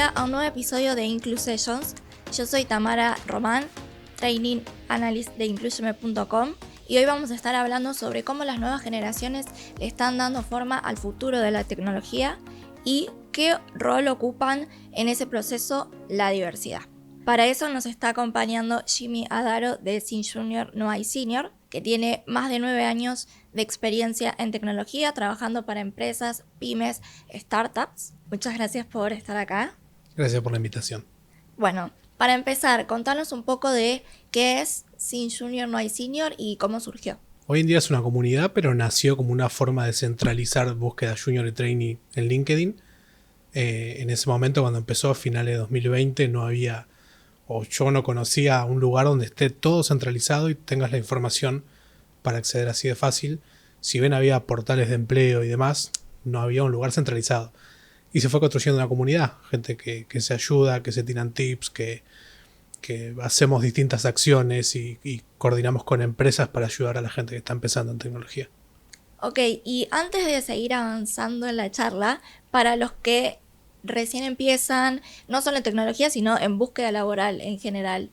bienvenida a un nuevo episodio de Inclusessions. Yo soy Tamara Román, Training Analyst de Inclusiome.com, y hoy vamos a estar hablando sobre cómo las nuevas generaciones le están dando forma al futuro de la tecnología y qué rol ocupan en ese proceso la diversidad. Para eso nos está acompañando Jimmy Adaro de Sin Junior No Hay Senior, que tiene más de 9 años de experiencia en tecnología, trabajando para empresas, pymes, startups. Muchas gracias por estar acá. Gracias por la invitación. Bueno, para empezar, contanos un poco de qué es Sin Junior No Hay Senior y cómo surgió. Hoy en día es una comunidad, pero nació como una forma de centralizar búsqueda junior y trainee en LinkedIn. En ese momento, cuando empezó a finales de 2020, no había, o yo no conocía un lugar donde esté todo centralizado y tengas la información para acceder así de fácil. Si bien había portales de empleo y demás, no había un lugar centralizado. Y se fue construyendo una comunidad, gente que se ayuda, que se tiran tips, que hacemos distintas acciones y coordinamos con empresas para ayudar a la gente que está empezando en tecnología. Ok, y antes de seguir avanzando en la charla, para los que recién empiezan, no solo en tecnología, sino en búsqueda laboral en general,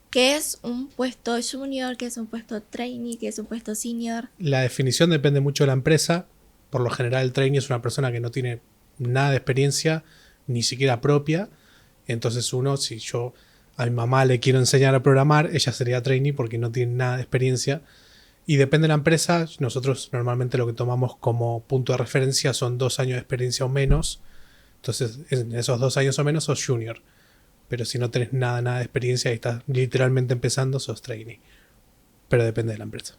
¿qué es un puesto junior? ¿Qué es un puesto trainee? ¿Qué es un puesto senior? La definición depende mucho de la empresa. Por lo general, el trainee es una persona que no tiene nada de experiencia, ni siquiera propia. Entonces si yo a mi mamá le quiero enseñar a programar, ella sería trainee porque no tiene nada de experiencia. Y depende de la empresa, nosotros normalmente lo que tomamos como punto de referencia son 2 años de experiencia o menos. Entonces, en esos 2 años o menos sos junior. Pero si no tenés nada de experiencia y estás literalmente empezando, sos trainee. Pero depende de la empresa.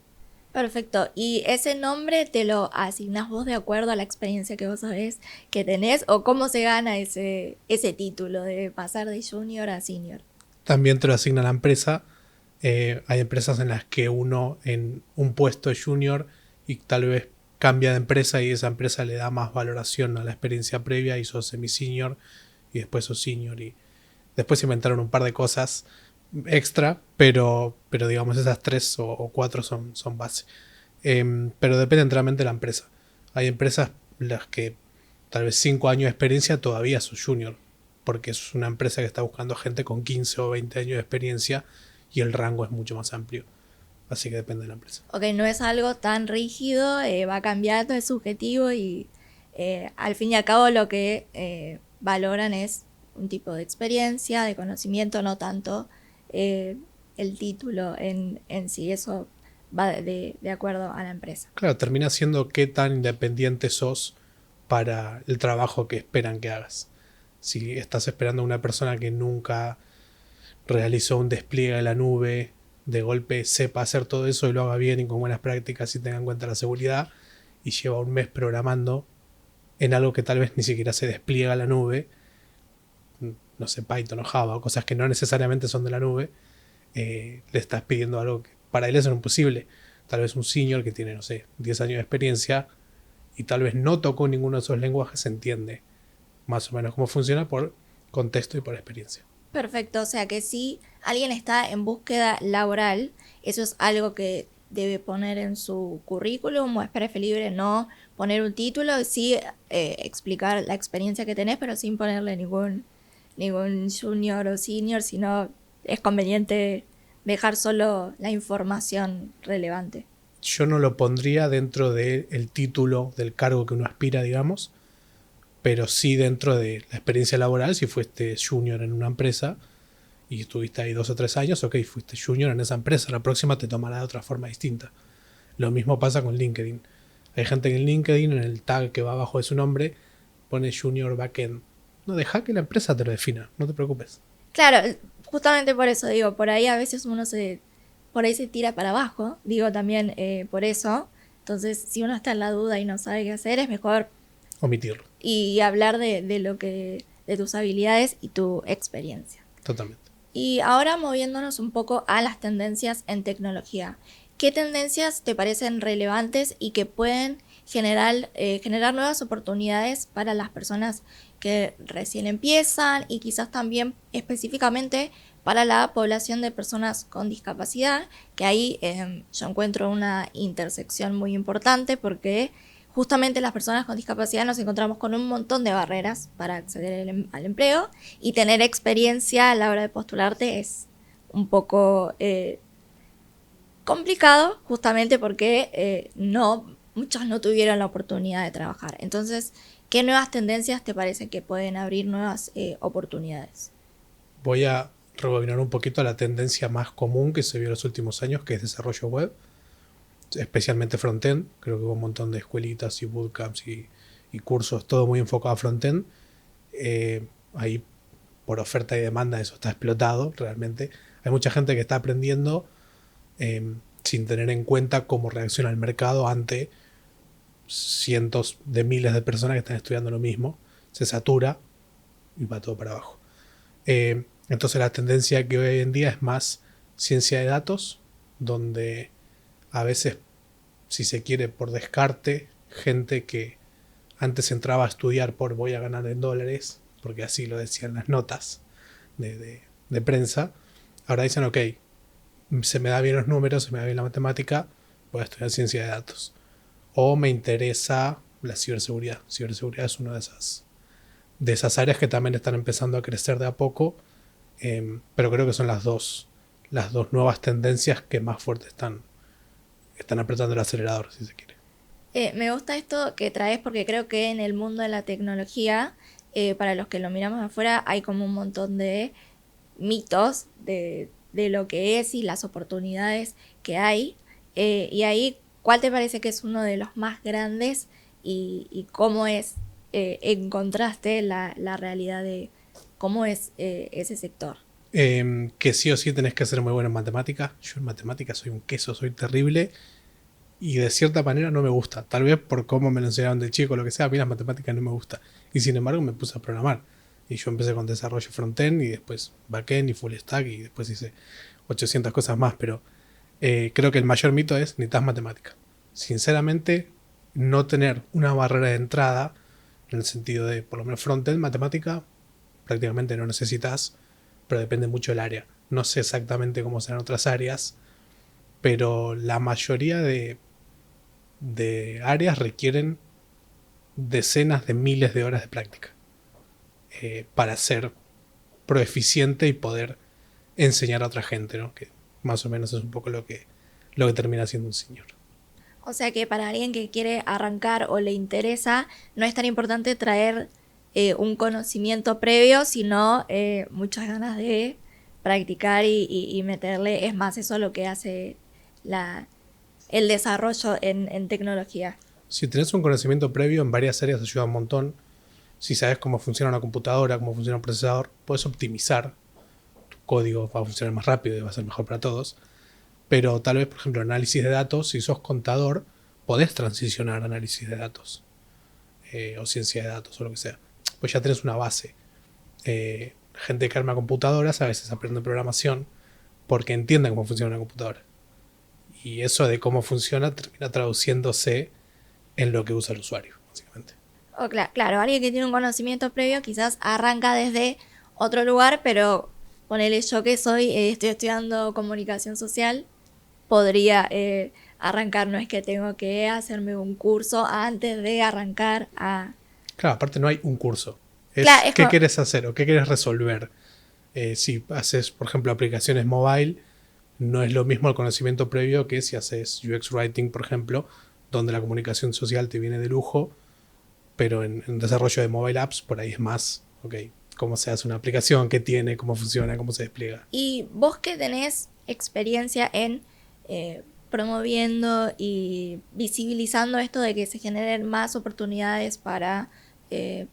Perfecto. ¿Y ese nombre te lo asignás vos de acuerdo a la experiencia que vos sabés que tenés? ¿O cómo se gana ese título de pasar de junior a senior? También te lo asigna la empresa. Hay empresas en las que uno en un puesto es junior y tal vez cambia de empresa y esa empresa le da más valoración a la experiencia previa y sos semi-senior y después sos senior. Y después inventaron un par de cosas extra, pero digamos esas 3 o 4 son base. Pero depende enteramente de la empresa. Hay empresas las que tal vez 5 años de experiencia todavía sos junior, porque es una empresa que está buscando gente con 15 o 20 años de experiencia y el rango es mucho más amplio. Así que depende de la empresa. Ok, no es algo tan rígido, va cambiando, es subjetivo y al fin y al cabo lo que valoran es un tipo de experiencia, de conocimiento, no tanto el título en sí. Eso va de acuerdo a la empresa. Claro, termina siendo qué tan independiente sos para el trabajo que esperan que hagas. Si estás esperando a una persona que nunca realizó un despliegue de la nube, de golpe sepa hacer todo eso y lo haga bien y con buenas prácticas y tenga en cuenta la seguridad, y lleva un mes programando en algo que tal vez ni siquiera se despliega la nube, no sé, Python o Java, o cosas que no necesariamente son de la nube, le estás pidiendo algo que para él es imposible. Tal vez un senior que tiene, no sé, 10 años de experiencia y tal vez no tocó ninguno de esos lenguajes, entiende más o menos cómo funciona por contexto y por experiencia. Perfecto, o sea que si alguien está en búsqueda laboral, eso es algo que debe poner en su currículum, o es preferible no poner un título, sí explicar la experiencia que tenés, pero sin ponerle ningún junior o senior, sino es conveniente dejar solo la información relevante. Yo no lo pondría dentro del título del cargo que uno aspira, digamos, pero sí dentro de la experiencia laboral. Si fuiste junior en una empresa y estuviste ahí 2 o 3 años, ok, fuiste junior en esa empresa, la próxima te tomará de otra forma distinta. Lo mismo pasa con LinkedIn. Hay gente que en LinkedIn, en el tag que va abajo de su nombre, pone junior backend. No, deja que la empresa te lo defina, no te preocupes. Claro, justamente por eso digo, por ahí a veces uno por ahí se tira para abajo, digo también por eso. Entonces, si uno está en la duda y no sabe qué hacer, es mejor Omitirlo. y hablar de tus habilidades y tu experiencia. Totalmente. Y ahora moviéndonos un poco a las tendencias en tecnología. ¿Qué tendencias te parecen relevantes y que pueden generar nuevas oportunidades para las personas que recién empiezan, y quizás también específicamente para la población de personas con discapacidad? Que ahí yo encuentro una intersección muy importante, porque justamente las personas con discapacidad nos encontramos con un montón de barreras para acceder al empleo, y tener experiencia a la hora de postularte es un poco complicado, justamente porque muchos no tuvieron la oportunidad de trabajar. Entonces, ¿qué nuevas tendencias te parece que pueden abrir nuevas oportunidades? Voy a rebobinar un poquito a la tendencia más común que se vio en los últimos años, que es desarrollo web, especialmente frontend. Creo que hubo un montón de escuelitas y bootcamps y cursos, todo muy enfocado a frontend. Ahí, por oferta y demanda, eso está explotado realmente. Hay mucha gente que está aprendiendo sin tener en cuenta cómo reacciona el mercado ante cientos de miles de personas que están estudiando lo mismo. Se satura y va todo para abajo. Entonces la tendencia que hoy en día es más ciencia de datos, donde a veces, si se quiere, por descarte, gente que antes entraba a estudiar por voy a ganar en dólares, porque así lo decían las notas de prensa, ahora dicen, ok, se me da bien los números, se me da bien la matemática, voy a estudiar ciencia de datos. O me interesa la ciberseguridad. Ciberseguridad es una de esas áreas que también están empezando a crecer de a poco, pero creo que son las dos nuevas tendencias que más fuerte están apretando el acelerador, si se quiere. Me gusta esto que traes, porque creo que en el mundo de la tecnología, para los que lo miramos de afuera, hay como un montón de mitos de lo que es y las oportunidades que hay. Y ahí, ¿cuál te parece que es uno de los más grandes y cómo es, en contraste, la realidad de cómo es ese sector? Que sí o sí tenés que ser muy bueno en matemática. Yo en matemática soy un queso, soy terrible. Y de cierta manera no me gusta. Tal vez por cómo me lo enseñaron de chico o lo que sea, a mí las matemáticas no me gusta. Y sin embargo me puse a programar. Y yo empecé con desarrollo frontend y después backend y full stack y después hice 800 cosas más. Pero creo que el mayor mito es necesitas matemática. Sinceramente, no tener una barrera de entrada, en el sentido de, por lo menos frontend, matemática, prácticamente no necesitas, pero depende mucho del área. No sé exactamente cómo serán otras áreas, pero la mayoría de áreas requieren decenas de miles de horas de práctica para ser proeficiente y poder enseñar a otra gente, ¿no? Que más o menos es un poco lo que termina siendo un senior. O sea que para alguien que quiere arrancar o le interesa, no es tan importante traer un conocimiento previo, sino muchas ganas de practicar y meterle. Es más, eso lo que hace el desarrollo en tecnología. Si tenés un conocimiento previo en varias áreas ayuda un montón. Si sabes cómo funciona una computadora, cómo funciona un procesador, puedes optimizar. Tu código va a funcionar más rápido y va a ser mejor para todos. Pero tal vez, por ejemplo, análisis de datos, si sos contador, podés transicionar a análisis de datos. O ciencia de datos o lo que sea. Pues ya tenés una base. Gente que arma computadoras a veces aprende programación porque entienden cómo funciona una computadora. Y eso de cómo funciona termina traduciéndose en lo que usa el usuario, básicamente. O claro, alguien que tiene un conocimiento previo quizás arranca desde otro lugar, pero ponele, yo que estoy estudiando comunicación social, podría arrancar. No es que tengo que hacerme un curso antes de arrancar a... Claro, aparte no hay un curso. Claro, ¿Qué quieres hacer o qué quieres resolver? Si haces, por ejemplo, aplicaciones mobile, no es lo mismo el conocimiento previo que si haces UX Writing, por ejemplo, donde la comunicación social te viene de lujo, pero en desarrollo de mobile apps, por ahí es más, ok, cómo se hace una aplicación, qué tiene, cómo funciona, cómo se despliega. Y vos que tenés experiencia en promoviendo y visibilizando esto de que se generen más oportunidades para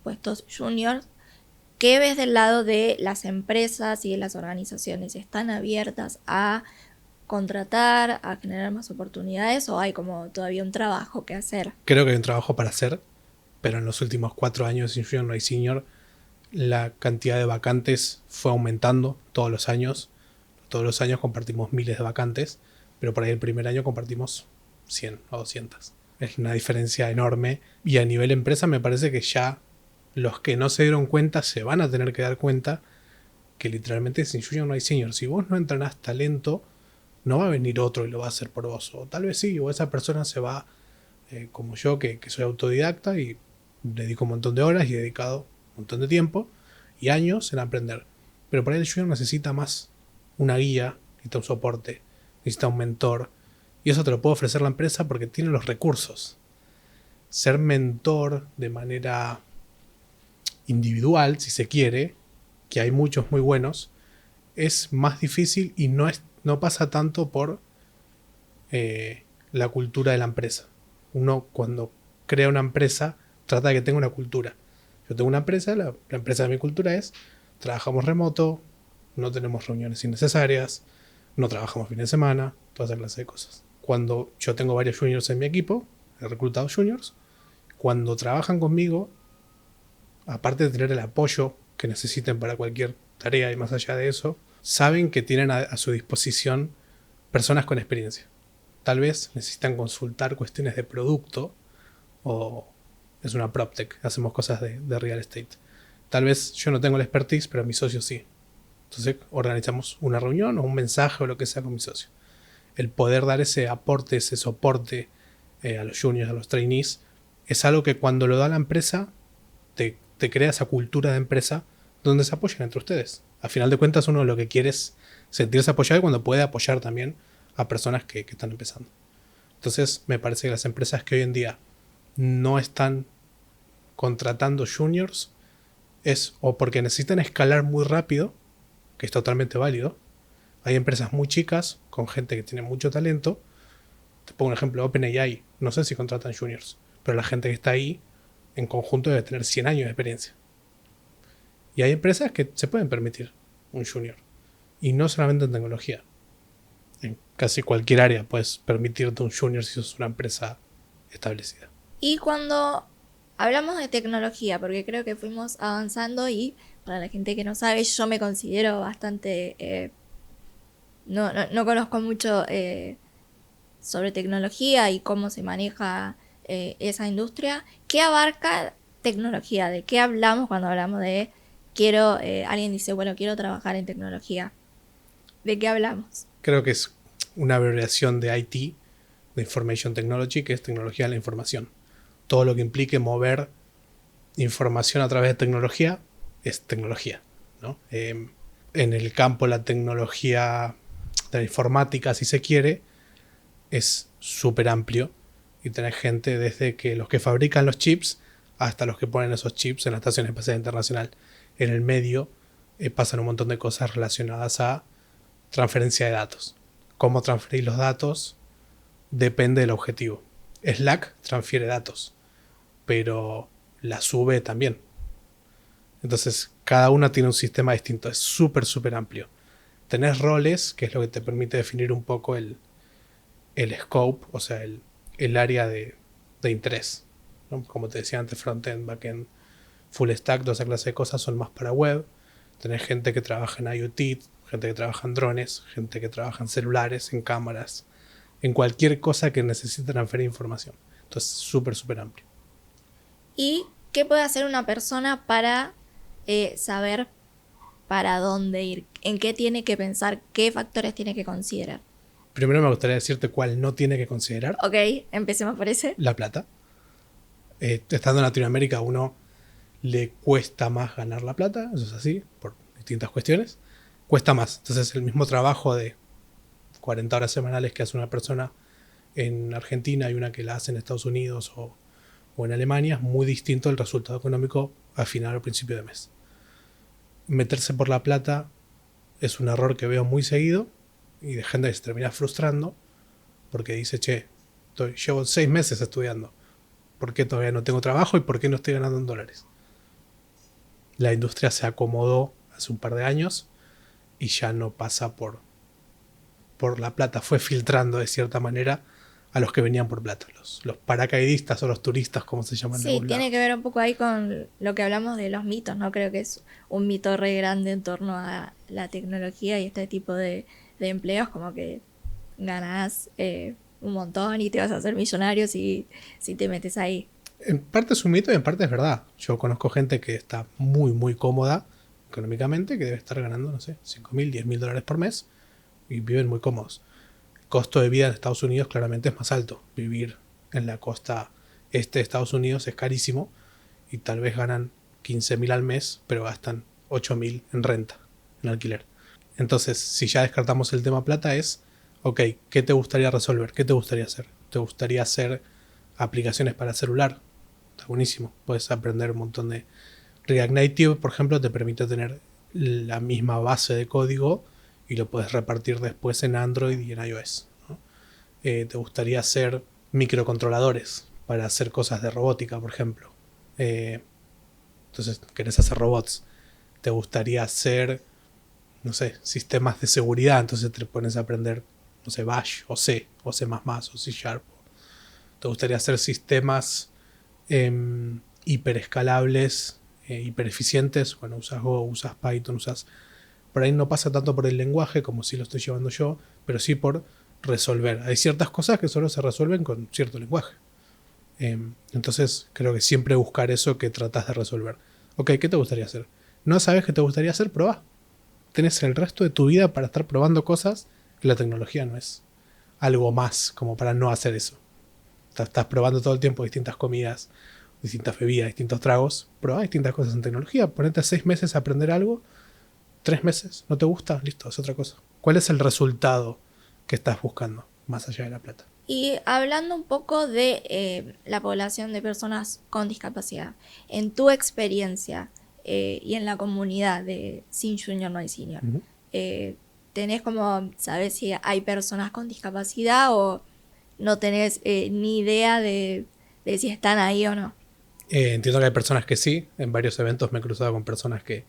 puestos juniors, ¿qué ves del lado de las empresas y de las organizaciones? ¿Están abiertas a contratar, a generar más oportunidades, o hay como todavía un trabajo que hacer? Creo que hay un trabajo para hacer, pero en los últimos 4 años sin Junior No Hay Senior, la cantidad de vacantes fue aumentando todos los años. Todos los años compartimos miles de vacantes, pero por ahí el primer año compartimos 100 o 200. Es una diferencia enorme, y a nivel empresa me parece que ya los que no se dieron cuenta se van a tener que dar cuenta que literalmente sin Junior no hay Senior. Si vos no entrenás talento, no va a venir otro y lo va a hacer por vos. O tal vez sí, o esa persona se va como yo, que soy autodidacta y dedico un montón de horas y he dedicado un montón de tiempo y años en aprender. Pero por ahí el junior necesita más una guía, necesita un soporte, necesita un mentor. Y eso te lo puede ofrecer la empresa porque tiene los recursos. Ser mentor de manera individual, si se quiere, que hay muchos muy buenos, es más difícil y no pasa tanto por la cultura de la empresa. Uno cuando crea una empresa trata de que tenga una cultura. Yo tengo una empresa, la empresa de mi cultura es: trabajamos remoto, no tenemos reuniones innecesarias, no trabajamos fines de semana, toda esa clase de cosas. Cuando yo tengo varios juniors en mi equipo, he reclutado juniors, cuando trabajan conmigo, aparte de tener el apoyo que necesiten para cualquier tarea y más allá de eso, saben que tienen a su disposición personas con experiencia. Tal vez necesitan consultar cuestiones de producto o es una PropTech, hacemos cosas de real estate. Tal vez yo no tengo la expertise, pero mi socio sí. Entonces organizamos una reunión o un mensaje o lo que sea con mi socio. El poder dar ese aporte, ese soporte a los juniors, a los trainees, es algo que cuando lo da la empresa te crea esa cultura de empresa donde se apoyan entre ustedes. A final de cuentas uno lo que quiere es sentirse apoyado y cuando puede apoyar también a personas que están empezando. Entonces me parece que las empresas que hoy en día no están contratando juniors es o porque necesitan escalar muy rápido, que es totalmente válido. Hay empresas muy chicas con gente que tiene mucho talento. Te pongo un ejemplo: OpenAI, no sé si contratan juniors, pero la gente que está ahí en conjunto debe tener 100 años de experiencia. Y hay empresas que se pueden permitir un junior. Y no solamente en tecnología. En casi cualquier área puedes permitirte un junior si sos una empresa establecida. Y cuando hablamos de tecnología, porque creo que fuimos avanzando y para la gente que no sabe, yo me considero bastante... no conozco mucho sobre tecnología y cómo se maneja esa industria. ¿Qué abarca tecnología? ¿De qué hablamos cuando hablamos de alguien dice, bueno, quiero trabajar en tecnología? ¿De qué hablamos? Creo que es una abreviación de IT, de Information Technology, que es tecnología de la información. Todo lo que implique mover información a través de tecnología es tecnología, ¿no? En el campo la tecnología de la informática, si se quiere, es súper amplio y tenés gente desde que los que fabrican los chips hasta los que ponen esos chips en la Estación Espacial Internacional. En el medio pasan un montón de cosas relacionadas a transferencia de datos. Cómo transferir los datos depende del objetivo. Slack transfiere datos, pero la sube también. Entonces cada una tiene un sistema distinto. Es súper, súper amplio. Tenés roles, que es lo que te permite definir un poco el scope, o sea, el área de interés, ¿no? Como te decía antes, frontend, backend, full stack, toda esa clase de cosas son más para web. Tenés gente que trabaja en IoT, gente que trabaja en drones, gente que trabaja en celulares, en cámaras, en cualquier cosa que necesite transferir información. Entonces, súper, súper amplio. ¿Y qué puede hacer una persona para saber para dónde ir? ¿En qué tiene que pensar? ¿Qué factores tiene que considerar? Primero me gustaría decirte cuál no tiene que considerar. Ok, empecemos por ese. La plata. Estando en Latinoamérica a uno le cuesta más ganar la plata, eso es así, por distintas cuestiones. Cuesta más. Entonces el mismo trabajo de 40 horas semanales que hace una persona en Argentina y una que la hace en Estados Unidos o en Alemania es muy distinto el resultado económico al final o al principio de mes. Meterse por la plata es un error que veo muy seguido y de gente que se termina frustrando porque dice, che, llevo 6 meses estudiando, ¿por qué todavía no tengo trabajo y por qué no estoy ganando en dólares? La industria se acomodó hace un par de años y ya no pasa por la plata, fue filtrando de cierta manera a los que venían por plata, los paracaidistas o los turistas, como se llaman. Sí, tiene que ver un poco ahí con lo que hablamos de los mitos, ¿no? Creo que es un mito re grande en torno a la tecnología y este tipo de empleos, como que ganás un montón y te vas a hacer millonario si te metes ahí. En parte es un mito y en parte es verdad. Yo conozco gente que está muy, muy cómoda económicamente, que debe estar ganando, no sé, $5.000, $10.000 por mes y viven muy cómodos. El costo de vida en Estados Unidos claramente es más alto. Vivir en la costa este de Estados Unidos es carísimo y tal vez ganan 15.000 al mes, pero gastan 8.000 en renta, en alquiler. Entonces, si ya descartamos el tema plata, es, ok, ¿qué te gustaría resolver? ¿Qué te gustaría hacer? ¿Te gustaría hacer aplicaciones para celular? Está buenísimo. Puedes aprender un montón de... React Native, por ejemplo, te permite tener la misma base de código y lo puedes repartir después en Android y en iOS, ¿no? ¿Te gustaría hacer microcontroladores para hacer cosas de robótica, por ejemplo? Entonces, querés hacer robots. ¿Te gustaría hacer, no sé, sistemas de seguridad? Entonces te pones a aprender, no sé, Bash o C o C++ o C Sharp. ¿Te gustaría hacer sistemas hiperescalables, hipereficientes? Bueno, usas Go, usas Python, usas... Por ahí no pasa tanto por el lenguaje como si lo estoy llevando yo, pero sí por resolver. Hay ciertas cosas que solo se resuelven con cierto lenguaje. Entonces creo que siempre buscar eso que tratas de resolver. Ok, ¿qué te gustaría hacer? ¿No sabes qué te gustaría hacer? Probá. Tenés el resto de tu vida para estar probando cosas y la tecnología no es algo más como para no hacer eso. Estás probando todo el tiempo distintas comidas, distintas bebidas, distintos tragos. Probá distintas cosas en tecnología. Ponete 6 meses a aprender algo. 3 meses. ¿No te gusta? Listo, es otra cosa. ¿Cuál es el resultado que estás buscando más allá de la plata? Y hablando un poco de la población de personas con discapacidad, en tu experiencia y en la comunidad de Sin Junior No Hay Senior, Uh-huh. ¿tenés como saber si hay personas con discapacidad o no tenés ni idea de si están ahí o no? Entiendo que hay personas que sí. En varios eventos me he cruzado con personas que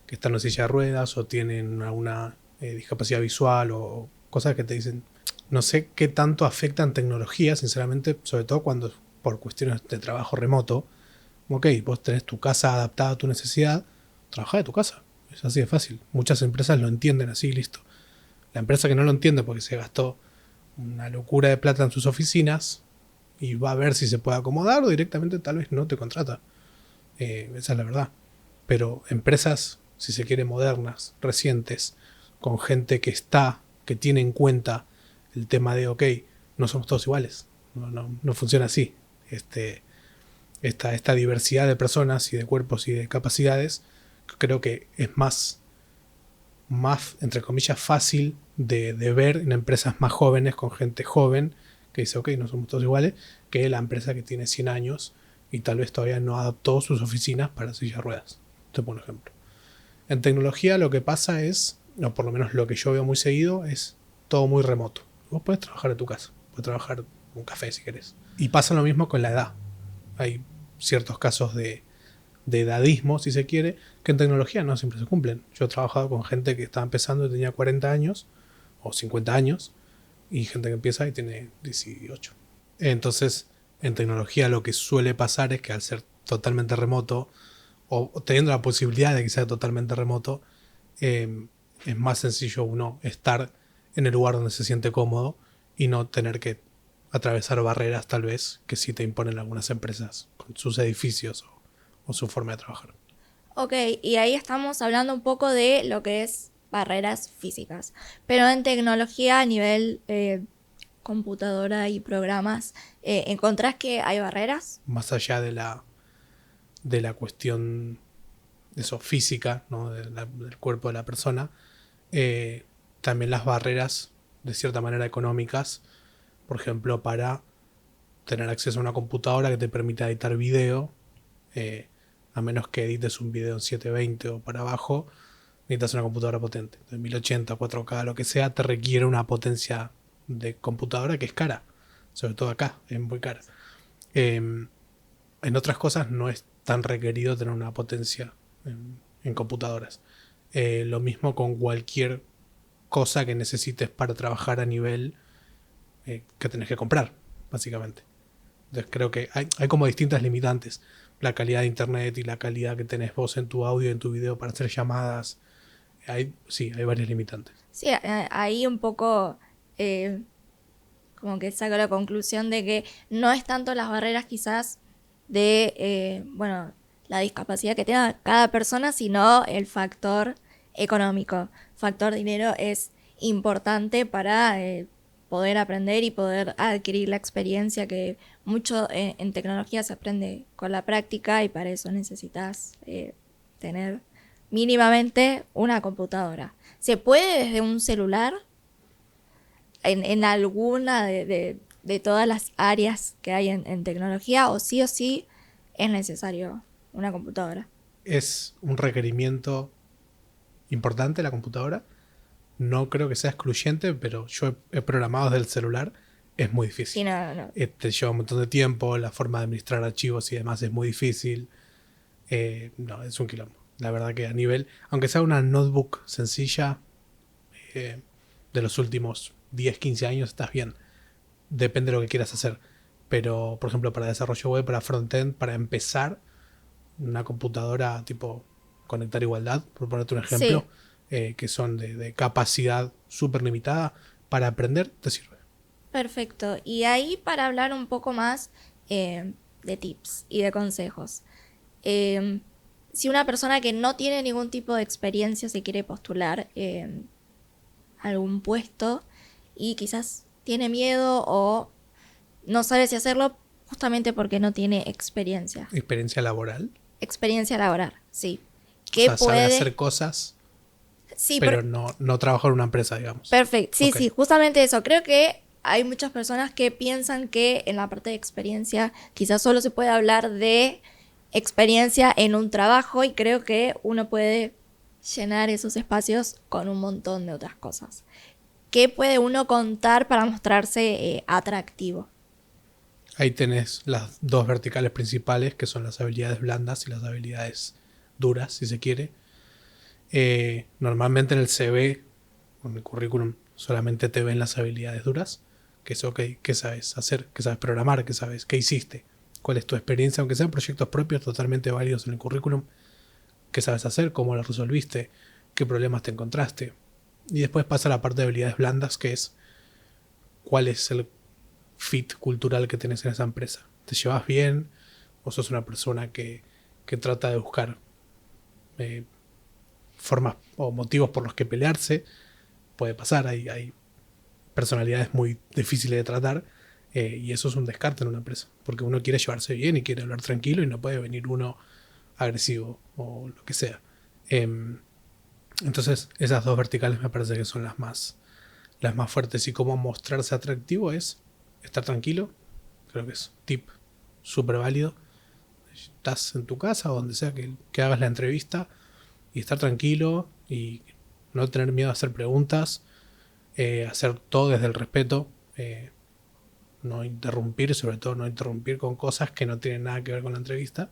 están en silla de ruedas o tienen alguna discapacidad visual o cosas que te dicen. No sé qué tanto afectan tecnología, sinceramente, sobre todo cuando por cuestiones de trabajo remoto. Ok, vos tenés tu casa adaptada a tu necesidad, trabajá de tu casa. Es así de fácil. Muchas empresas lo entienden así, listo. La empresa que no lo entiende porque se gastó una locura de plata en sus oficinas y va a ver si se puede acomodar o directamente tal vez no te contrata. Esa es la verdad. Pero empresas, si se quiere, modernas, recientes, con gente que tiene en cuenta el tema de, ok, no somos todos iguales. No funciona así. Esta diversidad de personas y de cuerpos y de capacidades, creo que es más, entre comillas, fácil de ver en empresas más jóvenes, con gente joven, que dice, ok, no somos todos iguales, que la empresa que tiene 100 años y tal vez todavía no adaptó sus oficinas para sillas de ruedas. Te pongo un ejemplo. En tecnología lo que pasa es, o por lo menos lo que yo veo muy seguido, es todo muy remoto. Vos podés trabajar en tu casa, podés trabajar en un café si querés. Y pasa lo mismo con la edad. Hay ciertos casos de edadismo, si se quiere, que en tecnología no siempre se cumplen. Yo he trabajado con gente que estaba empezando y tenía 40 años o 50 años y gente que empieza y tiene 18. Entonces, en tecnología lo que suele pasar es que al ser totalmente remoto o teniendo la posibilidad de que sea totalmente remoto, es más sencillo uno estar en el lugar donde se siente cómodo y no tener que atravesar barreras tal vez que sí te imponen algunas empresas con sus edificios o su forma de trabajar. Ok, y ahí estamos hablando un poco de lo que es barreras físicas, pero en tecnología a nivel computadora y programas, ¿encontrás que hay barreras? Más allá de la cuestión de eso, física, ¿no? Del cuerpo de la persona, también las barreras de cierta manera económicas, por ejemplo, para tener acceso a una computadora que te permita editar video, a menos que edites un video en 720 o para abajo, necesitas una computadora potente. De 1080, 4K, lo que sea, te requiere una potencia de computadora que es cara. Sobre todo acá, es muy cara. En otras cosas no es tan requerido tener una potencia en computadoras. Lo mismo con cualquier cosa que necesites para trabajar a nivel que tenés que comprar, básicamente. Entonces creo que hay como distintas limitantes. La calidad de internet y la calidad que tenés vos en tu audio y en tu video para hacer llamadas. Hay varias limitantes. Sí, ahí un poco como que saco la conclusión de que no es tanto las barreras quizás de, bueno, la discapacidad que tenga cada persona, sino el factor económico. Factor dinero es importante para poder aprender y poder adquirir la experiencia, que mucho en tecnología se aprende con la práctica, y para eso necesitas tener mínimamente una computadora. ¿Se puede desde un celular en alguna de todas las áreas que hay en tecnología, o sí es necesario una computadora? Es un requerimiento importante la computadora. No creo que sea excluyente, pero yo he programado desde el celular. Es muy difícil. Sí, no. Te lleva un montón de tiempo, la forma de administrar archivos y demás es muy difícil. No, es un quilombo. La verdad que a nivel, aunque sea una notebook sencilla, de los últimos 10, 15 años, estás bien. Depende de lo que quieras hacer. Pero, por ejemplo, para desarrollo web, para frontend, para empezar, una computadora tipo conectar igualdad, por ponerte un ejemplo, que son de capacidad súper limitada, para aprender te sirve. Perfecto. Y ahí, para hablar un poco más de tips y de consejos. Si una persona que no tiene ningún tipo de experiencia se quiere postular a algún puesto y quizás tiene miedo o no sabe si hacerlo justamente porque no tiene experiencia. ¿Experiencia laboral? Experiencia laboral, sí. O sea, sabe hacer cosas, sí, pero no trabajar en una empresa, digamos. Perfecto, sí, Okay. sí, justamente eso. Creo que hay muchas personas que piensan que en la parte de experiencia quizás solo se puede hablar de experiencia en un trabajo, y creo que uno puede llenar esos espacios con un montón de otras cosas. ¿Qué puede uno contar para mostrarse atractivo? Ahí tenés las dos verticales principales, que son las habilidades blandas y las habilidades duras, si se quiere. Normalmente en el CV, en el currículum, solamente te ven las habilidades duras, que es ok, qué sabes hacer, qué sabes programar, qué sabes, qué hiciste, cuál es tu experiencia, aunque sean proyectos propios totalmente válidos en el currículum, qué sabes hacer, cómo lo resolviste, qué problemas te encontraste. Y después pasa la parte de habilidades blandas, que es cuál es el fit cultural que tenés en esa empresa. ¿Te llevas bien? ¿O sos una persona que trata de buscar formas o motivos por los que pelearse? Puede pasar, hay personalidades muy difíciles de tratar, y eso es un descarte en una empresa, porque uno quiere llevarse bien y quiere hablar tranquilo y no puede venir uno agresivo o lo que sea. Entonces esas dos verticales me parece que son las más fuertes. Y cómo mostrarse atractivo es estar tranquilo. Creo que es un tip súper válido. Estás en tu casa o donde sea que hagas la entrevista, y estar tranquilo y no tener miedo a hacer preguntas, hacer todo desde el respeto, no interrumpir, sobre todo no interrumpir con cosas que no tienen nada que ver con la entrevista,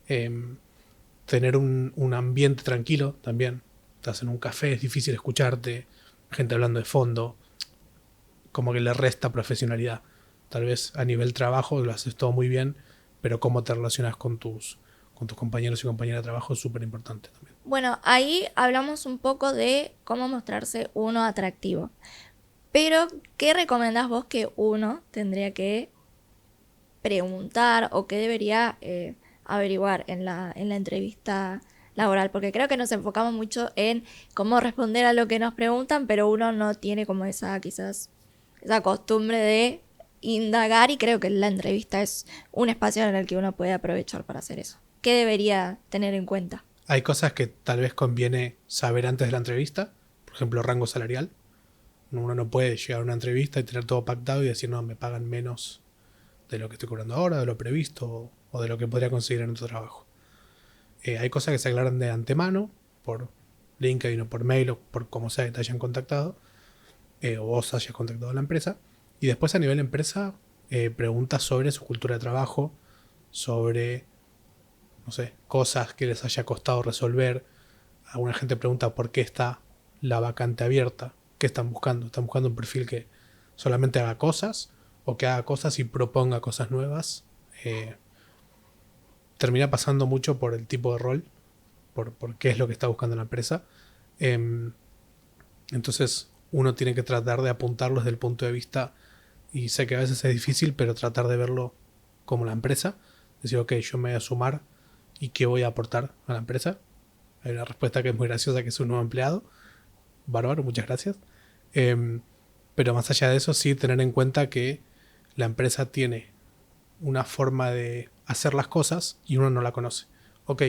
tener un ambiente tranquilo también. Estás en un café, es difícil escucharte, gente hablando de fondo, como que le resta profesionalidad. Tal vez a nivel trabajo lo haces todo muy bien, pero cómo te relacionas con tus compañeros y compañeras de trabajo es súper importante también. Bueno, ahí hablamos un poco de cómo mostrarse uno atractivo. Pero, ¿qué recomendás vos que uno tendría que preguntar o qué debería averiguar en la entrevista laboral? Porque creo que nos enfocamos mucho en cómo responder a lo que nos preguntan, pero uno no tiene como esa costumbre de indagar, y creo que la entrevista es un espacio en el que uno puede aprovechar para hacer eso. ¿Qué debería tener en cuenta? Hay cosas que tal vez conviene saber antes de la entrevista, por ejemplo, rango salarial. Uno no puede llegar a una entrevista y tener todo pactado y decir, no, me pagan menos de lo que estoy cobrando ahora, de lo previsto o de lo que podría conseguir en otro trabajo. Hay cosas que se aclaran de antemano, por LinkedIn o por mail o por como sea que te hayan contactado, o vos hayas contactado a la empresa. Y después a nivel empresa, preguntas sobre su cultura de trabajo, sobre, no sé, cosas que les haya costado resolver. Alguna gente pregunta por qué está la vacante abierta. ¿Qué están buscando? ¿Están buscando un perfil que solamente haga cosas o que haga cosas y proponga cosas nuevas? Termina pasando mucho por el tipo de rol, por qué es lo que está buscando la empresa. Entonces uno tiene que tratar de apuntarlo desde el punto de vista, y sé que a veces es difícil, pero tratar de verlo como la empresa. Decir, ok, yo me voy a sumar y qué voy a aportar a la empresa. Hay una respuesta que es muy graciosa, que es un nuevo empleado. Bárbaro, muchas gracias. Pero más allá de eso, sí tener en cuenta que la empresa tiene una forma de hacer las cosas y uno no la conoce. Ok,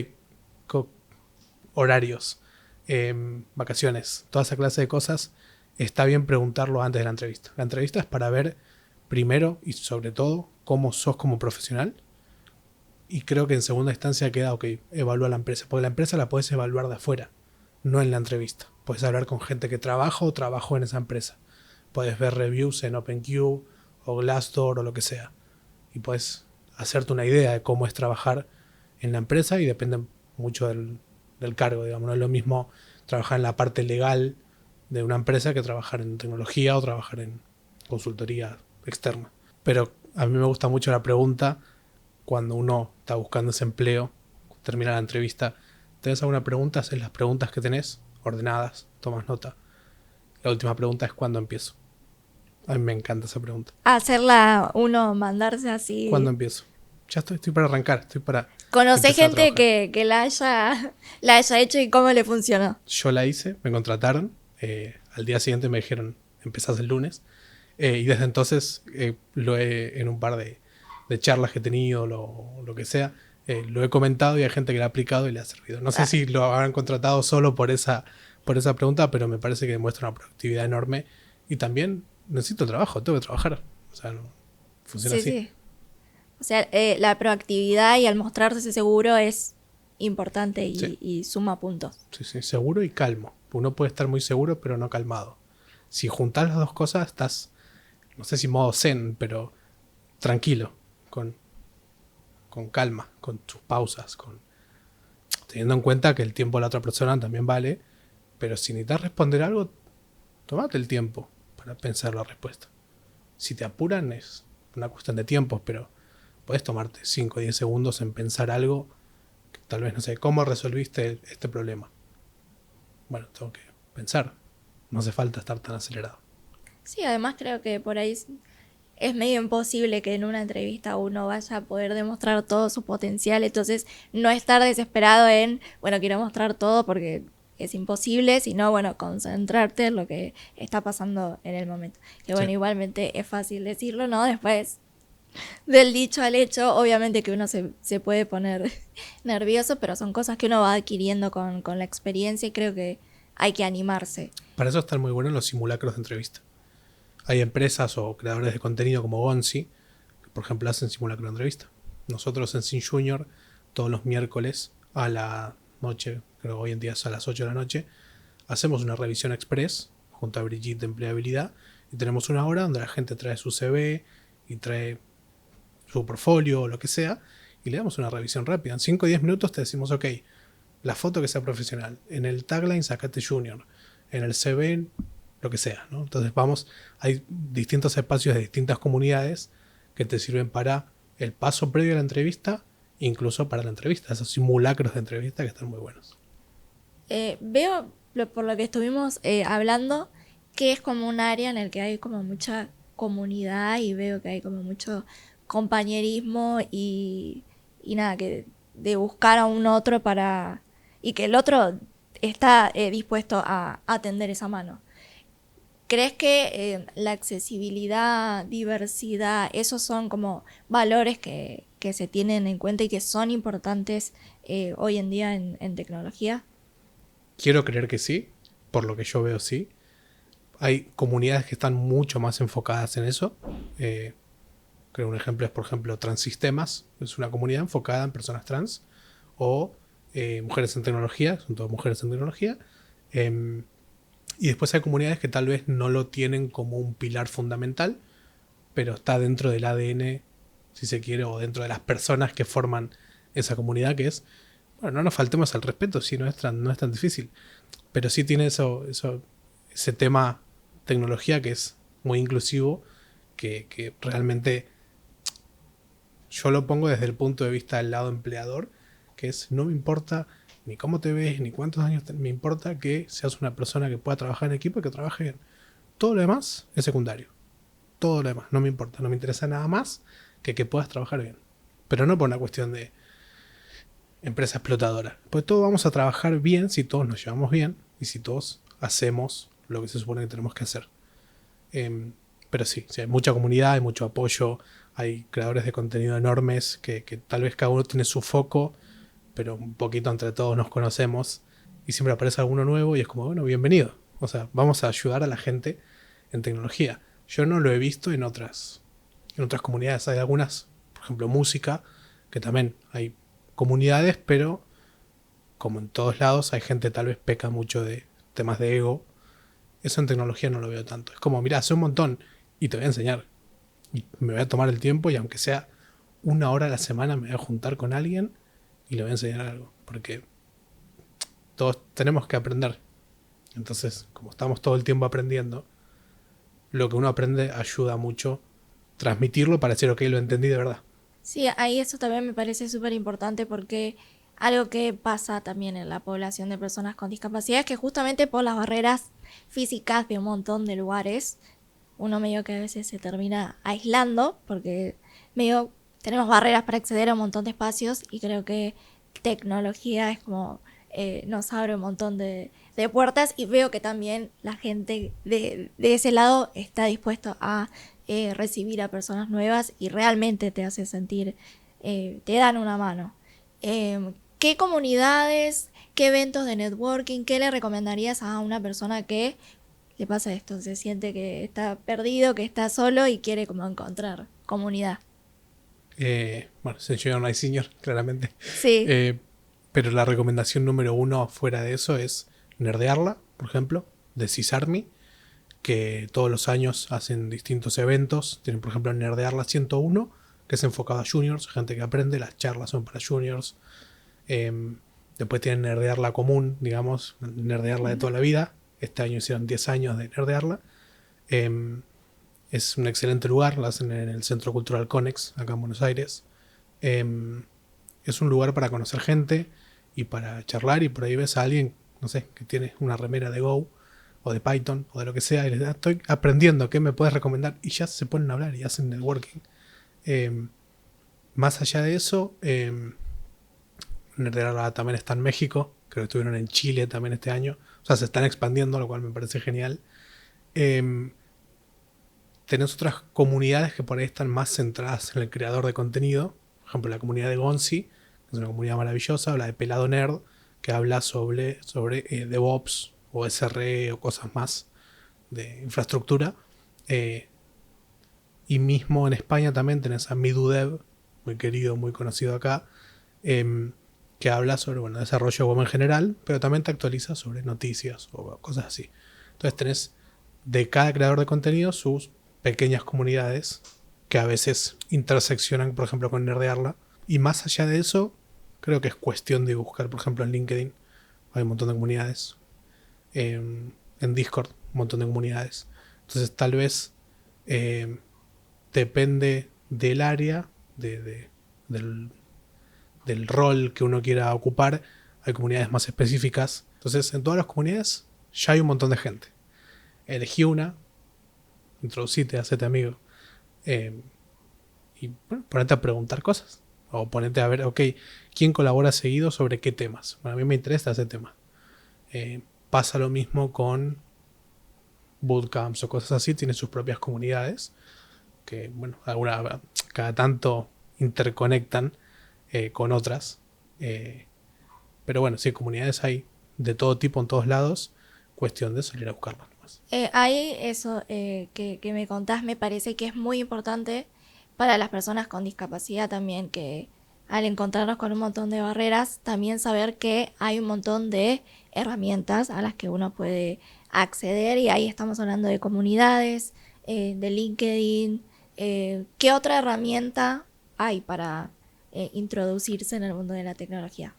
horarios, vacaciones, toda esa clase de cosas, está bien preguntarlo antes de la entrevista. La entrevista es para ver primero y sobre todo cómo sos como profesional. Y creo que en segunda instancia queda, ok, evalúa la empresa. Porque la empresa la puedes evaluar de afuera, no en la entrevista. Puedes hablar con gente que trabaja o trabajó en esa empresa. Puedes ver reviews en OpenQ o Glassdoor o lo que sea. Y puedes hacerte una idea de cómo es trabajar en la empresa y depende mucho del cargo. Digamos, no es lo mismo trabajar en la parte legal de una empresa que trabajar en tecnología o trabajar en consultoría externa. Pero a mí me gusta mucho la pregunta cuando uno está buscando ese empleo, termina la entrevista, ¿tenés alguna pregunta? Haces las preguntas que tenés, ordenadas, tomas nota. La última pregunta es ¿cuándo empiezo? A mí me encanta esa pregunta. Hacerla uno, mandarse así. ¿Cuándo empiezo? Ya estoy para arrancar, estoy para ¿Conocés empezar a gente trabajar. que la haya hecho y cómo le funcionó? Yo la hice, me contrataron, al día siguiente me dijeron, empezás el lunes, y desde entonces en un par de charlas que he tenido, lo que sea, lo he comentado y hay gente que lo ha aplicado y le ha servido. No sé Ah, si lo habrán contratado solo por esa pregunta, pero me parece que demuestra una productividad enorme y también necesito trabajo, tengo que trabajar. O sea, no, funciona sí, así. sí. O sea, la proactividad y al mostrarse seguro es importante Sí, y suma puntos. sí, sí, seguro y calmo. Uno puede estar muy seguro, pero no calmado. Si juntás las dos cosas, estás, no sé si modo zen, pero tranquilo, con calma, con tus pausas, teniendo en cuenta que el tiempo de la otra persona también vale, pero si necesitas responder algo, tomate el tiempo para pensar la respuesta. Si te apuran es una cuestión de tiempos, pero puedes tomarte 5 o 10 segundos en pensar algo que tal vez, no sé, ¿cómo resolviste este problema? Bueno, tengo que pensar. No hace falta estar tan acelerado. Sí, además creo que por ahí es medio imposible que en una entrevista uno vaya a poder demostrar todo su potencial, entonces no estar desesperado en, bueno, quiero mostrar todo porque es imposible, sino, bueno, concentrarte en lo que está pasando en el momento. Que Sí. bueno, igualmente es fácil decirlo, ¿no? Después del dicho al hecho, obviamente que uno se puede poner nervioso, pero son cosas que uno va adquiriendo con la experiencia y creo que hay que animarse. Para eso están muy buenos los simulacros de entrevista. Hay empresas o creadores de contenido como Gonzi, que por ejemplo hacen simulacro de entrevista. Nosotros en Sin Junior, todos los miércoles a la noche, creo que hoy en día es a las 8 de la noche, hacemos una revisión express junto a Brigitte de empleabilidad y tenemos una hora donde la gente trae su CV y trae su portfolio o lo que sea y le damos una revisión rápida. En 5 o 10 minutos te decimos, ok, la foto que sea profesional, en el tagline sacate junior, en el CV lo que sea, ¿no? Entonces hay distintos espacios de distintas comunidades que te sirven para el paso previo a la entrevista, incluso para la entrevista, esos simulacros de entrevista que están muy buenos. Veo, por lo que estuvimos hablando, que es como un área en el que hay como mucha comunidad y veo que hay como mucho compañerismo y nada, que de buscar a un otro para... y que el otro está dispuesto a tender esa mano. ¿Crees que la accesibilidad, diversidad, esos son como valores que se tienen en cuenta y que son importantes hoy en día en tecnología? Quiero creer que sí, por lo que yo veo sí. Hay comunidades que están mucho más enfocadas en eso. Creo un ejemplo es, por ejemplo, Transistemas. Es una comunidad enfocada en personas trans. O Mujeres en Tecnología. Son todas mujeres en tecnología. Y después hay comunidades que tal vez no lo tienen como un pilar fundamental, pero está dentro del ADN, si se quiere, o dentro de las personas que forman esa comunidad, que es, bueno, no nos faltemos al respeto, si no es tan difícil. Pero sí tiene ese tema tecnología que es muy inclusivo, que realmente yo lo pongo desde el punto de vista del lado empleador, que es no me importa ni cómo te ves, ni cuántos años me importa que seas una persona que pueda trabajar en equipo y que trabaje bien. Todo lo demás es secundario. Todo lo demás, no me importa, no me interesa nada más que puedas trabajar bien. Pero no por una cuestión de empresa explotadora. Pues todos vamos a trabajar bien si todos nos llevamos bien y si todos hacemos lo que se supone que tenemos que hacer. Pero sí, hay mucha comunidad, hay mucho apoyo, hay creadores de contenido enormes que tal vez cada uno tiene su foco, pero un poquito entre todos nos conocemos y siempre aparece alguno nuevo y es como, bueno, bienvenido. O sea, vamos a ayudar a la gente en tecnología. Yo no lo he visto en otras comunidades. Hay algunas, por ejemplo, música, que también hay comunidades, pero como en todos lados, hay gente que tal vez peca mucho de temas de ego. Eso en tecnología no lo veo tanto. Es como, mira, hace un montón y te voy a enseñar. Y me voy a tomar el tiempo y aunque sea 1 hora a la semana me voy a juntar con alguien y le voy a enseñar algo. Porque todos tenemos que aprender. Entonces, como estamos todo el tiempo aprendiendo, lo que uno aprende ayuda mucho transmitirlo para decir, ok, lo entendí de verdad. Sí, ahí eso también me parece súper importante porque algo que pasa también en la población de personas con discapacidad es que justamente por las barreras físicas de un montón de lugares, uno medio que a veces se termina aislando porque medio tenemos barreras para acceder a un montón de espacios y creo que tecnología es como nos abre un montón de puertas y veo que también la gente de ese lado está dispuesto a recibir a personas nuevas y realmente te hace sentir, te dan una mano. ¿Qué comunidades, qué eventos de networking, qué le recomendarías a una persona que le pasa esto? Se siente que está perdido, que está solo y quiere como encontrar comunidad. Bueno, Senior no hay senior, claramente. Sí. Pero la recomendación número 1 fuera de eso es nerdearla, por ejemplo, de CISARMY, que todos los años hacen distintos eventos. Tienen, por ejemplo, Nerdearla 101, que es enfocado a juniors, gente que aprende, las charlas son para juniors. Después tienen Nerdearla común, digamos, Nerdearla de toda la vida. Este año hicieron 10 años de Nerdearla. Es un excelente lugar, la hacen en el Centro Cultural Conex, acá en Buenos Aires. Es un lugar para conocer gente y para charlar, y por ahí ves a alguien, no sé, que tiene una remera de Go o de Python o de lo que sea y les da, estoy aprendiendo, ¿qué me puedes recomendar? Y ya se ponen a hablar y hacen networking. Más allá de eso, Nerdearla también está en México, creo que estuvieron en Chile también este año, o sea, se están expandiendo, lo cual me parece genial. Tenés otras comunidades que por ahí están más centradas en el creador de contenido. Por ejemplo, la comunidad de Gonzi, que es una comunidad maravillosa, o la de Pelado Nerd, que habla sobre DevOps o SRE o cosas más de infraestructura. Y mismo en España también tenés a MiduDev, muy querido, muy conocido acá, que habla sobre desarrollo web en general, pero también te actualiza sobre noticias o cosas así. Entonces tenés de cada creador de contenido sus pequeñas comunidades que a veces interseccionan, por ejemplo, con Nerdearla. Y más allá de eso, creo que es cuestión de buscar, por ejemplo, en LinkedIn hay un montón de comunidades. En Discord, un montón de comunidades. Entonces, tal vez depende del área, del rol que uno quiera ocupar. Hay comunidades más específicas. Entonces, en todas las comunidades ya hay un montón de gente. Elegí una, introducite, hacete amigo. Y bueno, ponete a preguntar cosas. O ponete a ver, ok, ¿quién colabora seguido sobre qué temas? Bueno, a mí me interesa ese tema. Pasa lo mismo con bootcamps o cosas así. Tiene sus propias comunidades. Que, bueno, cada tanto interconectan con otras. Pero bueno, sí, comunidades hay de todo tipo en todos lados. Cuestión de salir a buscarlas nomás. Ahí eso que me contás me parece que es muy importante para las personas con discapacidad también, que al encontrarnos con un montón de barreras, también saber que hay un montón de herramientas a las que uno puede acceder, y ahí estamos hablando de comunidades, de LinkedIn. ¿Qué otra herramienta hay para introducirse en el mundo de la tecnología?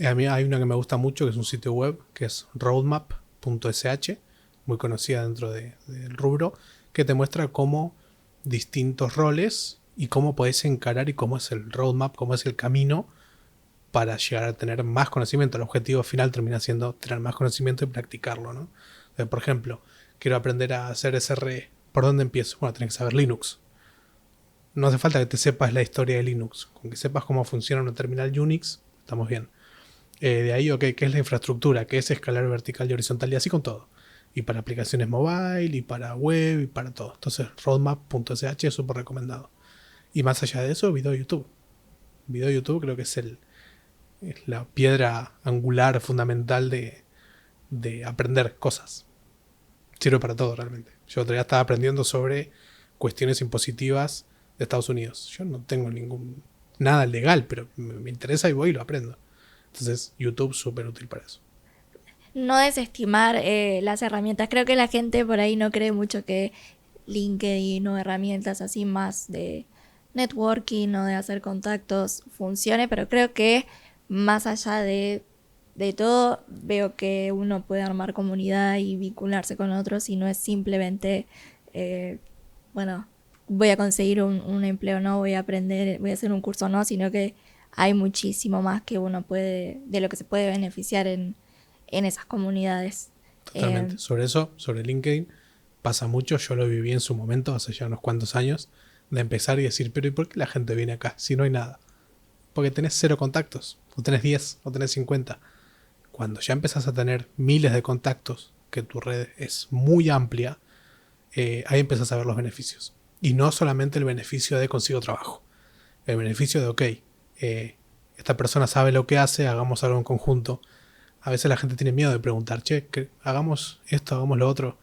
A mí hay una que me gusta mucho, que es un sitio web, que es roadmap.sh, muy conocida dentro del rubro, que te muestra cómo distintos roles y cómo podés encarar y cómo es el roadmap, cómo es el camino para llegar a tener más conocimiento. El objetivo final termina siendo tener más conocimiento y practicarlo, ¿no? Entonces, por ejemplo, quiero aprender a hacer SRE. ¿Por dónde empiezo? Bueno, tienes que saber Linux. No hace falta que te sepas la historia de Linux. Con que sepas cómo funciona una terminal Unix, estamos bien. De ahí, ok, ¿qué es la infraestructura? ¿Qué es escalar vertical y horizontal? Y así con todo. y para aplicaciones mobile, y para web, y para todo. Entonces, roadmap.sh es súper recomendado. Y más allá de eso, video YouTube. Video YouTube creo que es la piedra angular fundamental de aprender cosas. Sirve para todo realmente. Yo otro día estaba aprendiendo sobre cuestiones impositivas de Estados Unidos. Yo no tengo nada legal, pero me interesa y voy y lo aprendo. Entonces, YouTube súper útil para eso. No desestimar las herramientas. Creo que la gente por ahí no cree mucho que LinkedIn o herramientas así más de networking o de hacer contactos funcione, pero creo que más allá de todo, veo que uno puede armar comunidad y vincularse con otros y no es simplemente, bueno, voy a conseguir un empleo, no, voy a aprender, voy a hacer un curso, no, sino que hay muchísimo más que uno puede, de lo que se puede beneficiar en esas comunidades. Totalmente. Sobre eso, sobre LinkedIn, pasa mucho. Yo lo viví en su momento, hace ya unos cuantos años, de empezar y decir, pero ¿y por qué la gente viene acá si no hay nada? Porque tenés 0 contactos, o tenés 10, o tenés 50. Cuando ya empezás a tener miles de contactos, que tu red es muy amplia, ahí empezás a ver los beneficios. Y no solamente el beneficio de consigo trabajo. El beneficio de, ok, esta persona sabe lo que hace, hagamos algo en conjunto. A veces la gente tiene miedo de preguntar, che, hagamos esto, hagamos lo otro.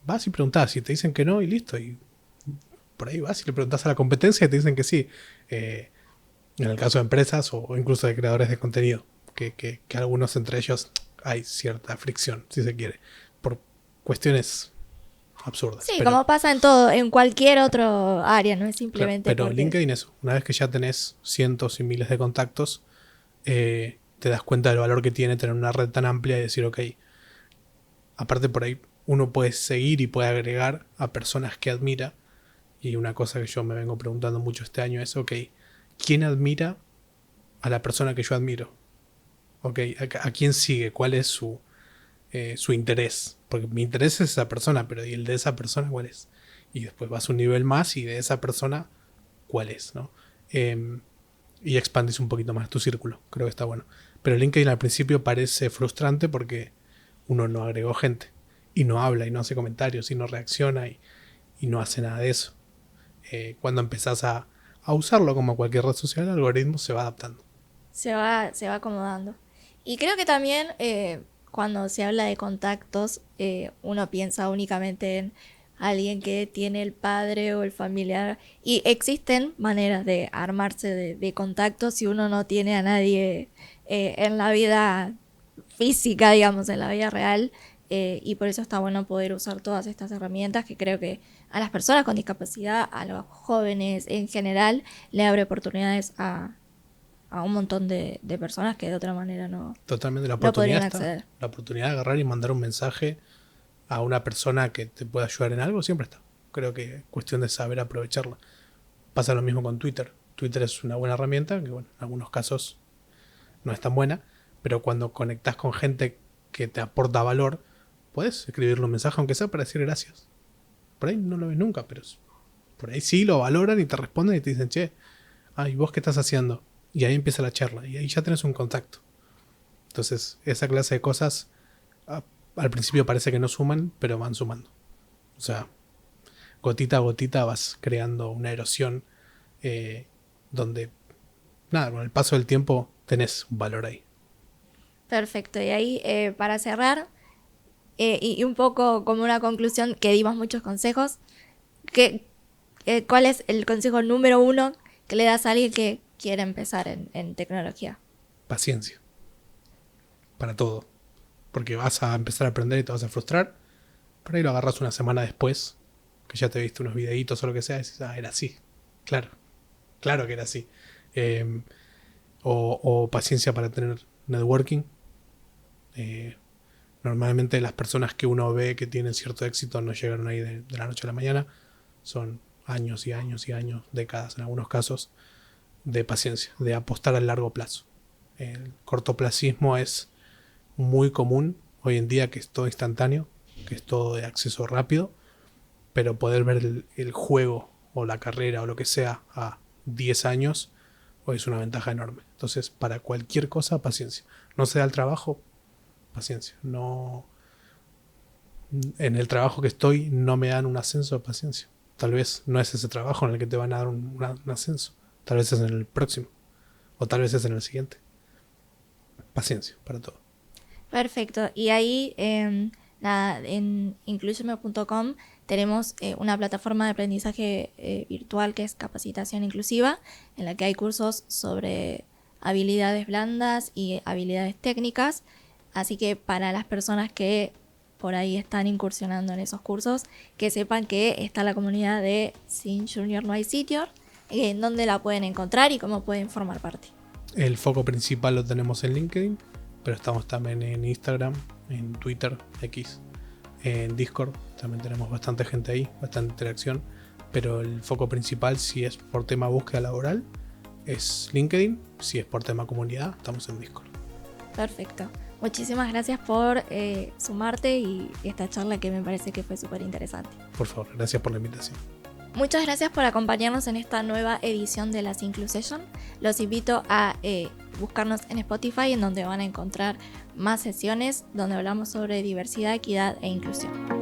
Vas y preguntás, y te dicen que no, y listo. Y por ahí vas y le preguntás a la competencia y te dicen que sí. En el caso de empresas o incluso de creadores de contenido, que algunos entre ellos hay cierta fricción, si se quiere, por cuestiones absurdas. Sí, como pasa en todo, en cualquier otro área, no es simplemente pero LinkedIn eso, una vez que ya tenés cientos y miles de contactos, te das cuenta del valor que tiene tener una red tan amplia y decir, ok, aparte por ahí uno puede seguir y puede agregar a personas que admira. Y una cosa que yo me vengo preguntando mucho este año es, ok, ¿quién admira a la persona que yo admiro? Ok, ¿a quién sigue? ¿Cuál es su interés? Porque mi interés es esa persona, pero ¿y el de esa persona cuál es? Y después vas un nivel más y de esa persona, ¿cuál es? ¿No? Y expandís un poquito más tu círculo. Creo que está bueno. Pero LinkedIn al principio parece frustrante porque uno no agregó gente. Y no habla, y no hace comentarios, y no reacciona, y no hace nada de eso. Cuando empezás a usarlo como cualquier red social, el algoritmo se va adaptando. Se va acomodando. Y creo que también cuando se habla de contactos, uno piensa únicamente en alguien que tiene el padre o el familiar. Y existen maneras de armarse de contactos si uno no tiene a nadie en la vida física, digamos, en la vida real. Y por eso está bueno poder usar todas estas herramientas que creo que a las personas con discapacidad, a los jóvenes en general, le abre oportunidades a un montón de personas que de otra manera no, Totalmente, no podrían acceder. La oportunidad de agarrar y mandar un mensaje a una persona que te pueda ayudar en algo siempre está. Creo que es cuestión de saber aprovecharla. Pasa lo mismo con Twitter. Twitter es una buena herramienta, que bueno, en algunos casos no es tan buena, pero cuando conectás con gente que te aporta valor, puedes escribirle un mensaje, aunque sea para decir gracias. Por ahí no lo ves nunca, pero por ahí sí lo valoran y te responden y te dicen, che, ¿y vos qué estás haciendo? Y ahí empieza la charla y ahí ya tenés un contacto. Entonces, esa clase de cosas al principio parece que no suman, pero van sumando. O sea, gotita a gotita vas creando una erosión donde, nada, con el paso del tiempo tenés un valor ahí. Perfecto. Y ahí, para cerrar, y un poco como una conclusión, que dimos muchos consejos, ¿cuál es el consejo número 1 que le das a alguien que quiere empezar en tecnología? Paciencia. Para todo. Porque vas a empezar a aprender y te vas a frustrar. Por ahí lo agarras una semana después, que ya te viste unos videitos o lo que sea, y dices, era así. Claro. Claro que era así. O paciencia para tener networking. Normalmente las personas que uno ve que tienen cierto éxito no llegaron ahí de la noche a la mañana. Son años y años y años, décadas en algunos casos, de paciencia, de apostar a largo plazo. El cortoplacismo es muy común hoy en día, que es todo instantáneo, que es todo de acceso rápido, pero poder ver el juego o la carrera o lo que sea a 10 años hoy es una ventaja enorme. Entonces, para cualquier cosa, paciencia. No se da el trabajo, paciencia. No en el trabajo que estoy no me dan un ascenso, paciencia. Tal vez no es ese trabajo en el que te van a dar un ascenso. Tal vez es en el próximo. O tal vez es en el siguiente. Paciencia para todo. Perfecto. Y ahí, nada, en incluseme.com tenemos una plataforma de aprendizaje virtual que es Capacitación Inclusiva, en la que hay cursos sobre habilidades blandas y habilidades técnicas. Así que para las personas que por ahí están incursionando en esos cursos, que sepan que está la comunidad de Sin Junior No Hay Sitio, en donde la pueden encontrar y cómo pueden formar parte. El foco principal lo tenemos en LinkedIn, pero estamos también en Instagram, en Twitter, X, en Discord. También tenemos bastante gente ahí, bastante interacción. Pero el foco principal, si es por tema búsqueda laboral, es LinkedIn. Si es por tema comunidad, estamos en Discord. Perfecto. Muchísimas gracias por sumarte y esta charla que me parece que fue súper interesante. Por favor, gracias por la invitación. Muchas gracias por acompañarnos en esta nueva edición de las Inclusession. Los invito a buscarnos en Spotify, en donde van a encontrar más sesiones donde hablamos sobre diversidad, equidad e inclusión.